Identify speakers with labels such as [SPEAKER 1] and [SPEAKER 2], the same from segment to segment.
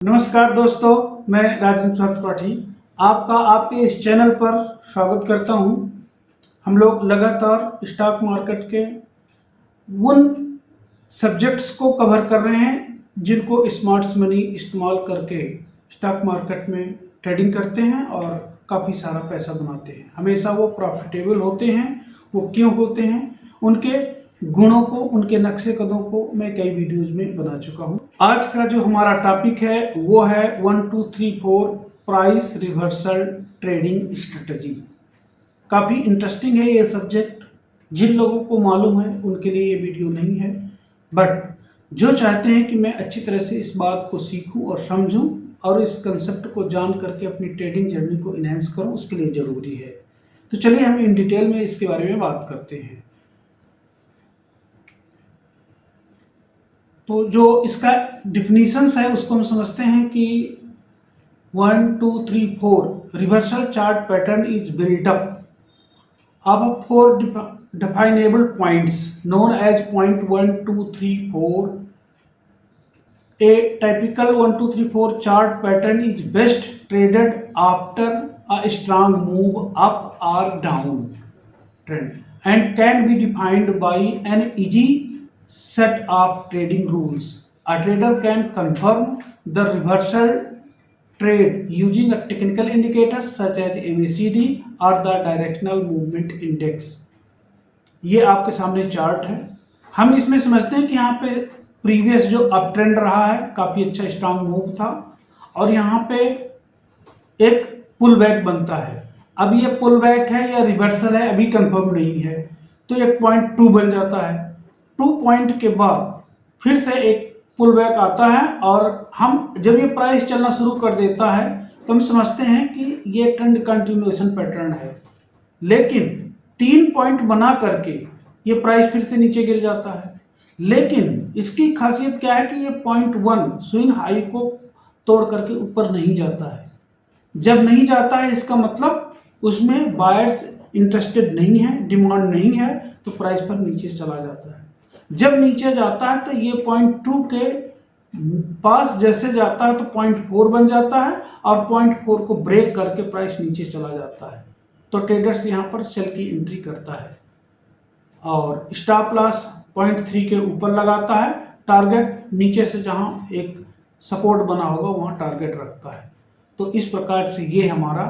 [SPEAKER 1] नमस्कार दोस्तों, मैं राजेंद्र त्रिपाठी आपका आपके इस चैनल पर स्वागत करता हूं। हम लोग लगातार स्टॉक मार्केट के उन सब्जेक्ट्स को कवर कर रहे हैं जिनको स्मार्ट मनी इस्तेमाल करके स्टॉक मार्केट में ट्रेडिंग करते हैं और काफ़ी सारा पैसा बनाते हैं। हमेशा वो प्रॉफिटेबल होते हैं। वो क्यों होते हैं, उनके गुणों को, उनके नक्शे कदमों को मैं कई वीडियोज़ में बना चुका हूँ। आज का जो हमारा टॉपिक है वो है 1 2 3 4 प्राइस रिवर्सल ट्रेडिंग स्ट्रेटजी। काफ़ी इंटरेस्टिंग है ये सब्जेक्ट। जिन लोगों को मालूम है उनके लिए ये वीडियो नहीं है, बट जो चाहते हैं कि मैं अच्छी तरह से इस बात को सीखूं और समझूं और इस कंसेप्ट को जान करके अपनी ट्रेडिंग जर्नी को इनहेंस करूं, उसके लिए ज़रूरी है। तो चलिए हम इन डिटेल में इसके बारे में बात करते हैं। तो जो इसका डिफिनीशंस है उसको हम समझते हैं कि 1 2 3 4 reversal chart pattern is built up of 4 definable points known as point 1 2 3 4. A typical 1 2 3 4 chart pattern is best traded after a strong move up or down trend and can be defined by an easy set of trading rules. A trader can confirm the reversal trade using a technical indicators such as MACD or the directional movement index. ये आपके सामने chart है। हम इसमें समझते हैं कि यहाँ पे प्रीवियस जो अप ट्रेंड रहा है काफ़ी अच्छा स्ट्रांग मूव था और यहाँ पे एक पुल बैक बनता है। अब ये पुल बैक है या रिवर्सल है अभी कंफर्म नहीं है, तो एक पॉइंट 2 बन जाता है। 2 पॉइंट के बाद फिर से एक पुल बैक आता है और हम जब ये प्राइस चलना शुरू कर देता है तो हम समझते हैं कि ये ट्रेंड कंटिन्यूएशन पैटर्न है। लेकिन 3 पॉइंट बना करके ये प्राइस फिर से नीचे गिर जाता है। लेकिन इसकी खासियत क्या है कि ये पॉइंट 1 स्विंग हाई को तोड़ करके ऊपर नहीं जाता है। जब नहीं जाता है इसका मतलब उसमें बायर्स इंटरेस्टेड नहीं है, डिमांड नहीं है, तो प्राइस पर नीचे चला जाता है। जब नीचे जाता है तो ये पॉइंट 2 के पास जैसे जाता है तो पॉइंट 4 बन जाता है और पॉइंट 4 को ब्रेक करके प्राइस नीचे चला जाता है। तो ट्रेडर्स यहाँ पर सेल की एंट्री करता है और स्टॉप लॉस पॉइंट 3 के ऊपर लगाता है। टारगेट नीचे से जहाँ एक सपोर्ट बना होगा वहाँ टारगेट रखता है। तो इस प्रकार से ये हमारा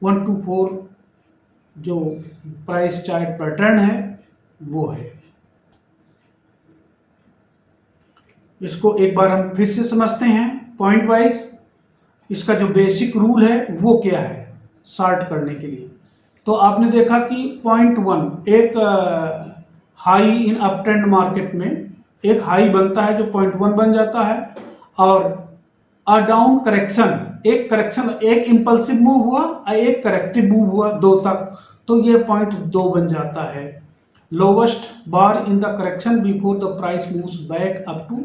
[SPEAKER 1] 1 2 4 जो प्राइस चार्ट पैटर्न है वो है। इसको एक बार हम फिर से समझते हैं पॉइंट वाइज। इसका जो बेसिक रूल है वो क्या है शार्ट करने के लिए। तो आपने देखा कि पॉइंट 1 एक high in up trend market में एक हाई बनता है जो पॉइंट 1 बन जाता है और अ डाउन करेक्शन, एक इम्पल्सिव मूव हुआ और एक करेक्टिव मूव हुआ 2 तक, तो ये पॉइंट 2 बन जाता है। Lowest bar in the correction before the price moves back up two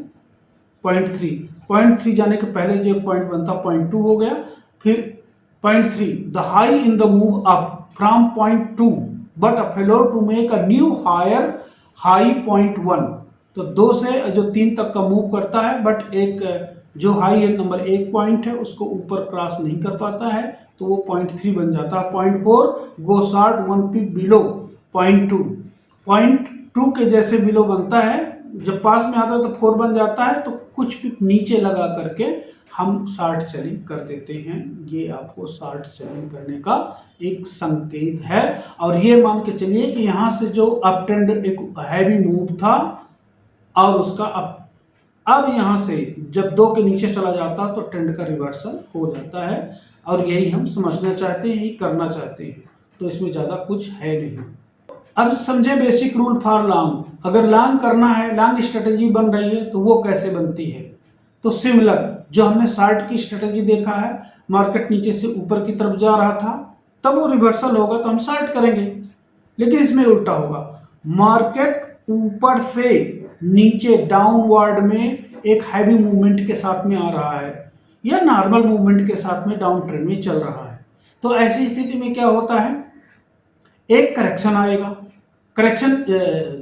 [SPEAKER 1] point 3 जाने के पहले जो पॉइंट बनता पॉइंट 2 हो गया। फिर point 3 the high in the move up from point 2 but a failure to make a new higher high point 1। तो 2 से जो 3 तक का मूव करता है बट एक जो हाई है नंबर 1 पॉइंट है उसको ऊपर क्रॉस नहीं कर पाता है, तो वो पॉइंट 3 बन जाता है। पॉइंट 4 गो शॉर्ट 1 पिप बिलो पॉइंट 2 के जैसे बिलो बनता है। जब पास में आता है तो 4 बन जाता है, तो कुछ पिप नीचे लगा करके हम शॉर्ट सेलिंग कर देते हैं। ये आपको शॉर्ट सेलिंग करने का एक संकेत है। और ये मान के चलिए कि यहाँ से जो अप ट्रेंड एक हैवी मूव था और उसका अब यहाँ से जब 2 के नीचे चला जाता है तो ट्रेंड का रिवर्सल हो जाता है। और यही हम समझना चाहते हैं, यही करना चाहते हैं। तो इसमें ज़्यादा कुछ है नहीं। अब समझें बेसिक रूल फॉर लॉन्ग। अगर लॉन्ग करना है, लॉन्ग स्ट्रेटेजी बन रही है तो वो कैसे बनती है। तो सिमिलर जो हमने शॉर्ट की स्ट्रेटेजी देखा है, मार्केट नीचे से ऊपर की तरफ जा रहा था तब वो रिवर्सल होगा तो हम शॉर्ट करेंगे। लेकिन इसमें उल्टा होगा, मार्केट ऊपर से नीचे डाउनवर्ड में एक हैवी मूवमेंट के साथ में आ रहा है या नॉर्मल मूवमेंट के साथ में डाउन ट्रेंड में चल रहा है, तो ऐसी स्थिति में क्या होता है, एक करेक्शन आएगा। करेक्शन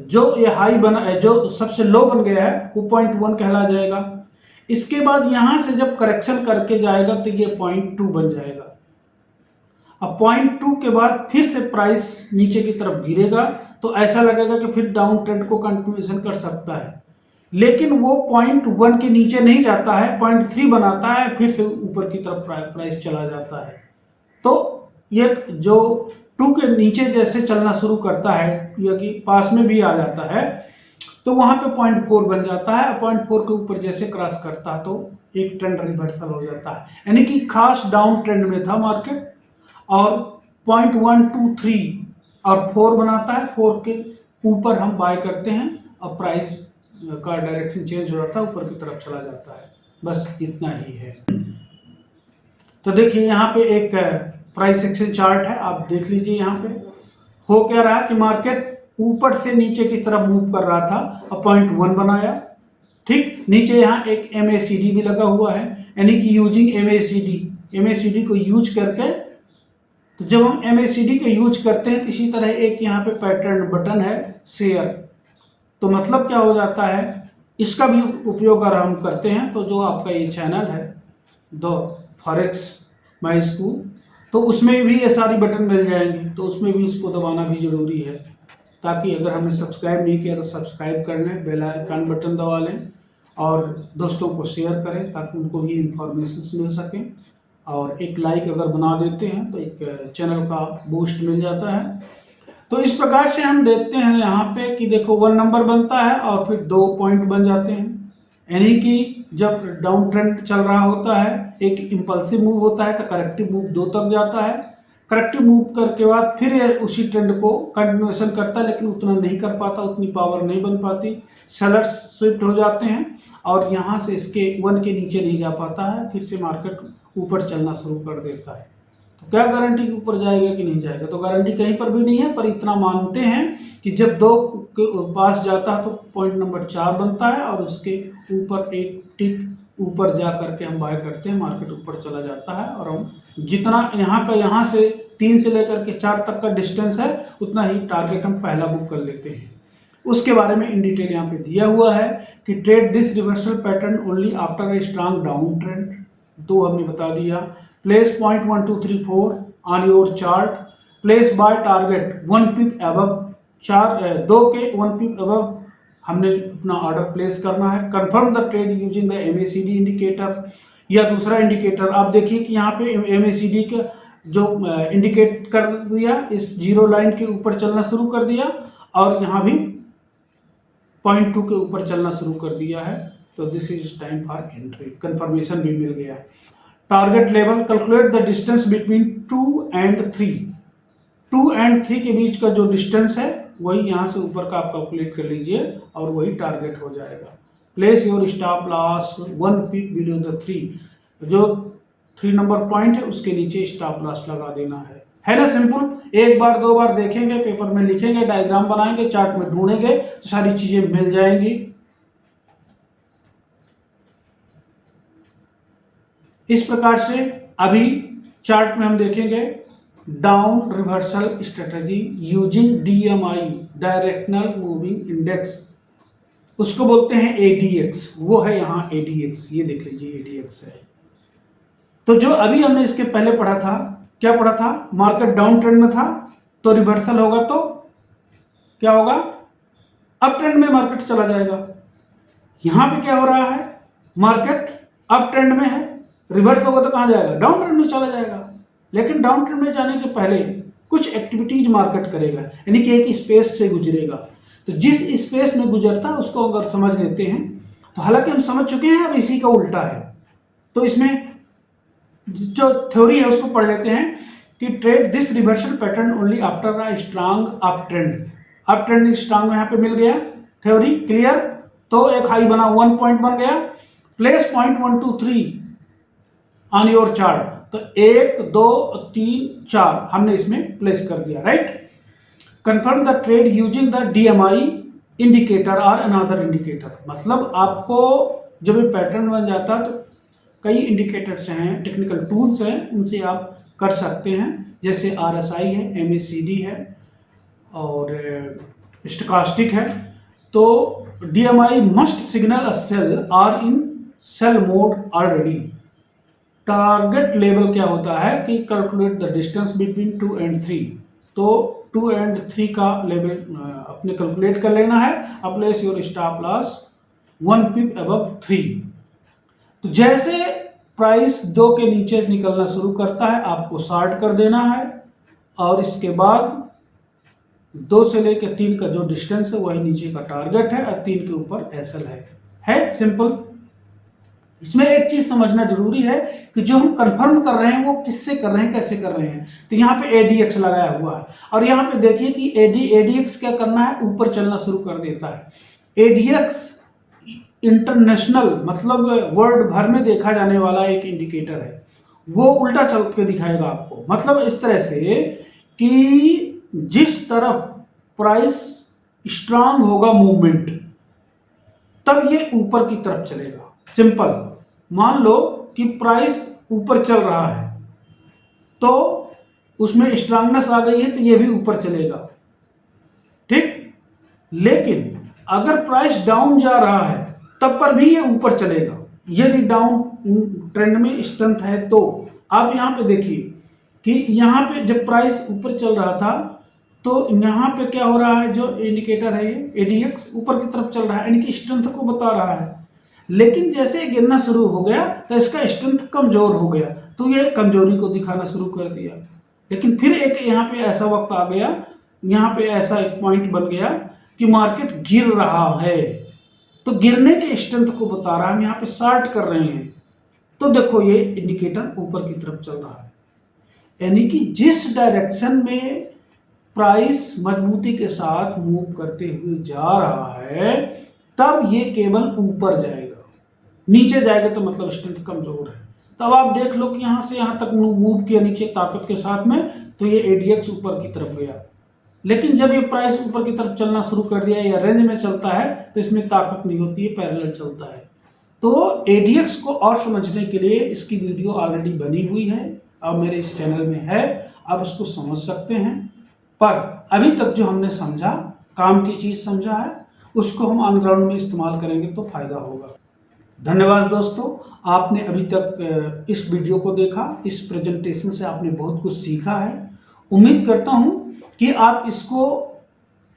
[SPEAKER 1] जो ये हाई बना, जो सबसे लो बन गया है वो पॉइंट 1 कहला जाएगा। इसके बाद यहां से जब करेक्शन करके जाएगा तो ये 0.2 बन जाएगा। अब 0.2 के बाद फिर से प्राइस नीचे की तरफ गिरेगा तो ऐसा लगेगा कि फिर डाउन ट्रेंड को कंटिन्यूएशन कर सकता है, लेकिन वो 0.1 के नीचे नहीं जाता है, 0.3 बनाता है, फिर से ऊपर की तरफ प्राइस चला जाता है। तो ये जो 2 के नीचे जैसे चलना शुरू करता है या कि पास में भी आ जाता है तो वहां पे 0.4 बन जाता है। 0.4 के ऊपर जैसे क्रॉस करता है तो एक ट्रेंड रिवर्सल हो जाता है, यानी कि खास डाउन ट्रेंड में था मार्केट और 0.1 2 3 और 4 बनाता है, 4 के ऊपर हम बाय करते हैं और प्राइस का डायरेक्शन चेंज हो जाता है, ऊपर की तरफ चला जाता है। बस इतना ही है। तो देखिए यहाँ पे एक प्राइस एक्शन चार्ट है, आप देख लीजिए। यहाँ पे हो क्या रहा कि मार्केट ऊपर से नीचे की तरफ मूव कर रहा था और 0.1 बनाया, ठीक। नीचे यहाँ एक MACD भी लगा हुआ है, यानी कि यूजिंग MACD को यूज करके, तो जब हम MACD को यूज करते हैं इसी तरह एक यहाँ पे पैटर्न बटन है शेयर, तो मतलब क्या हो जाता है, इसका भी उपयोग अगर हम करते हैं तो जो आपका ये चैनल है द फॉरेक्स माई स्कूल, तो उसमें भी ये सारी बटन मिल जाएंगे, तो उसमें भी इसको दबाना भी जरूरी है, ताकि अगर हमने सब्सक्राइब नहीं किया तो सब्सक्राइब कर लें, बेल आइकन बटन दबा लें और दोस्तों को शेयर करें ताकि उनको भी इंफॉर्मेशन मिल सकें, और एक लाइक अगर बना देते हैं तो एक चैनल का बूस्ट मिल जाता है। तो इस प्रकार से हम देखते हैं यहाँ पे कि देखो 1 नंबर बनता है और फिर 2 पॉइंट बन जाते हैं, यानी कि जब डाउन ट्रेंड चल रहा होता है एक इंपल्सिव मूव होता है तो करेक्टिव मूव 2 तक जाता है, करेक्टिव मूव करके बाद फिर उसी ट्रेंड को कंटिन्यूएशन करता है, लेकिन उतना नहीं कर पाता, उतनी पावर नहीं बन पाती, सेलर्स स्विफ्ट हो जाते हैं और यहाँ से इसके 1 के नीचे नहीं जा पाता है, फिर से मार्केट ऊपर चलना शुरू कर देता है। तो क्या गारंटी के ऊपर जाएगा कि नहीं जाएगा, तो गारंटी कहीं पर भी नहीं है, पर इतना मानते हैं कि जब 2 के पास जाता है तो पॉइंट नंबर 4 बनता है और उसके ऊपर एक टिक ऊपर जा करके हम बाय करते हैं, मार्केट ऊपर चला जाता है और हम जितना यहाँ से 3 से लेकर के 4 तक का डिस्टेंस है उतना ही टारगेट हम पहला बुक कर लेते हैं। उसके बारे में इन डिटेल यहाँ पे दिया हुआ है कि trade this reversal pattern only after a strong down trend, 2 हमने बता दिया। Place 0.1234 on your chart, place by target 1 pip above, 2 के 1 पिप अबव हमने अपना ऑर्डर प्लेस करना है। Confirm the trade using the MACD indicator, या दूसरा इंडिकेटर आप देखिए कि यहाँ पे MACD का जो इंडिकेट कर दिया, इस जीरो लाइन के ऊपर चलना शुरू कर दिया और यहाँ भी 0.2 के ऊपर चलना शुरू कर दिया है, तो this is time for entry, confirmation भी मिल गया। Target level, calculate the distance between 2 and 3, 2 and 3 के बीच का जो डिस्टेंस है वही यहाँ से ऊपर का आप कैलकुलेट कर लीजिए और वही टारगेट हो जाएगा। Place your stop loss 1 pip below the 3, जो 3 नंबर पॉइंट है उसके नीचे स्टॉप लॉस लगा देना है ना सिंपल। एक बार 2 बार देखेंगे, पेपर में लिखेंगे, डायग्राम बनाएंगे, चार्ट में ढूंढेंगे तो सारी चीजें मिल जाएंगी। इस प्रकार से अभी चार्ट में हम देखेंगे down reversal strategy using DMI, directional moving index, उसको बोलते हैं ADX, वो है यहाँ ADX, ये देख लीजिए ADX है। तो जो अभी हमने इसके पहले पढ़ा था, क्या पढ़ा था, मार्केट डाउन ट्रेंड में था तो रिवर्सल होगा तो क्या होगा, अप ट्रेंड में मार्केट चला जाएगा। यहां पे क्या हो रहा है, मार्केट अप ट्रेंड में है, रिवर्स होगा तो कहां जाएगा, डाउन ट्रेंड में चला जाएगा। लेकिन डाउन ट्रेंड में जाने के पहले कुछ एक्टिविटीज मार्केट करेगा, यानी कि एक स्पेस से गुजरेगा। तो जिस स्पेस में गुजरता है उसको अगर समझ लेते हैं तो, हालांकि हम समझ चुके हैं, अब इसी का उल्टा है। तो इसमें जो थ्योरी है उसको पढ़ लेते हैं कि trade this reversal pattern only after a strong up trend, up trend strong यहाँ पे मिल गया, थ्योरी क्लियर। तो एक हाई बना, 1 पॉइंट बन गया, प्लेस 0.123 ऑन योर चार्ट, तो 1 2 3 4 हमने इसमें प्लेस कर दिया, right. Confirm the trade using the DMI indicator और अनदर इंडिकेटर, मतलब आपको जब ये पैटर्न बन जाता है तो कई इंडिकेटर्स हैं, टेक्निकल टूल्स हैं, उनसे आप कर सकते हैं, जैसे RSI है, MACD है और स्टोकास्टिक है। तो DMI must signal a sell और in sell mode already. Target level क्या होता है कि calculate the distance between 2 and 3। तो 2 एंड 3 का लेवल अपने कैलकुलेट कर लेना है। Applies your stop loss 1 pip above 3। तो जैसे प्राइस 2 के नीचे निकलना शुरू करता है आपको शॉर्ट कर देना है, और इसके बाद 2 से लेकर 3 का जो डिस्टेंस है वही नीचे का टारगेट है, और 3 के ऊपर एसएल है सिंपल। इसमें एक चीज समझना जरूरी है कि जो हम कंफर्म कर रहे हैं वो किससे कर रहे हैं, कैसे कर रहे हैं। तो यहाँ पे एडीएक्स लगाया हुआ है, और यहाँ पे देखिए कि एडीएक्स क्या करना है, ऊपर चलना शुरू कर देता है। एडीएक्स इंटरनेशनल मतलब वर्ल्ड भर में देखा जाने वाला एक इंडिकेटर है, वो उल्टा चल के दिखाएगा आपको। मतलब इस तरह से कि जिस तरफ प्राइस स्ट्रांग होगा मूवमेंट, तब ये ऊपर की तरफ चलेगा। सिंपल, मान लो कि प्राइस ऊपर चल रहा है तो उसमें स्ट्रांगनेस आ गई है तो ये भी ऊपर चलेगा, ठीक। लेकिन अगर प्राइस डाउन जा रहा है तब पर भी ये ऊपर चलेगा, यदि डाउन ट्रेंड में स्ट्रेंथ है तो। आप यहाँ पे देखिए कि यहाँ पे जब प्राइस ऊपर चल रहा था तो यहाँ पे क्या हो रहा है, जो इंडिकेटर है ये एडीएक्स ऊपर की तरफ चल रहा है, यानी कि स्ट्रेंथ को बता रहा है। लेकिन जैसे गिरना शुरू हो गया तो इसका स्ट्रेंथ कमजोर हो गया, तो ये कमजोरी को दिखाना शुरू कर दिया। लेकिन फिर एक यहाँ पे ऐसा वक्त आ गया, यहाँ पे ऐसा एक पॉइंट बन गया कि मार्केट गिर रहा है, तो गिरने के स्ट्रेंथ को बता रहा है, हम यहाँ पे शॉर्ट कर रहे हैं। तो देखो ये इंडिकेटर ऊपर की तरफ चल रहा है, यानी कि जिस डायरेक्शन में प्राइस मजबूती के साथ मूव करते हुए जा रहा है तब ये केवल ऊपर जाएगा, नीचे जाएगा तो मतलब स्ट्रेंथ कमजोर है। तब आप देख लो कि यहां से यहां तक मूव किया नीचे ताकत के साथ में, तो ये एडीएक्स ऊपर की तरफ गया। लेकिन जब ये प्राइस ऊपर की तरफ चलना शुरू कर दिया या रेंज में चलता है तो इसमें ताकत नहीं होती है, पैरेलल चलता है। तो एडीएक्स को और समझने के लिए इसकी वीडियो ऑलरेडी बनी हुई है और मेरे इस चैनल में है, आप इसको समझ सकते हैं। पर अभी तक जो हमने समझा, काम की चीज समझा है, उसको हम ऑन ग्राउंड में इस्तेमाल करेंगे तो फायदा होगा। धन्यवाद दोस्तों, आपने अभी तक इस वीडियो को देखा, इस प्रेजेंटेशन से आपने बहुत कुछ सीखा है। उम्मीद करता हूं कि आप इसको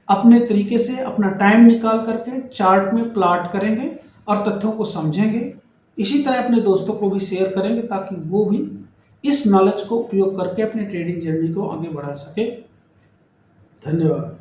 [SPEAKER 1] अपने तरीके से अपना टाइम निकाल करके चार्ट में प्लॉट करेंगे और तथ्यों को समझेंगे। इसी तरह अपने दोस्तों को भी शेयर करेंगे ताकि वो भी इस नॉलेज को उपयोग करके अपनी ट्रेडिंग जर्नी को आगे बढ़ा सके। धन्यवाद।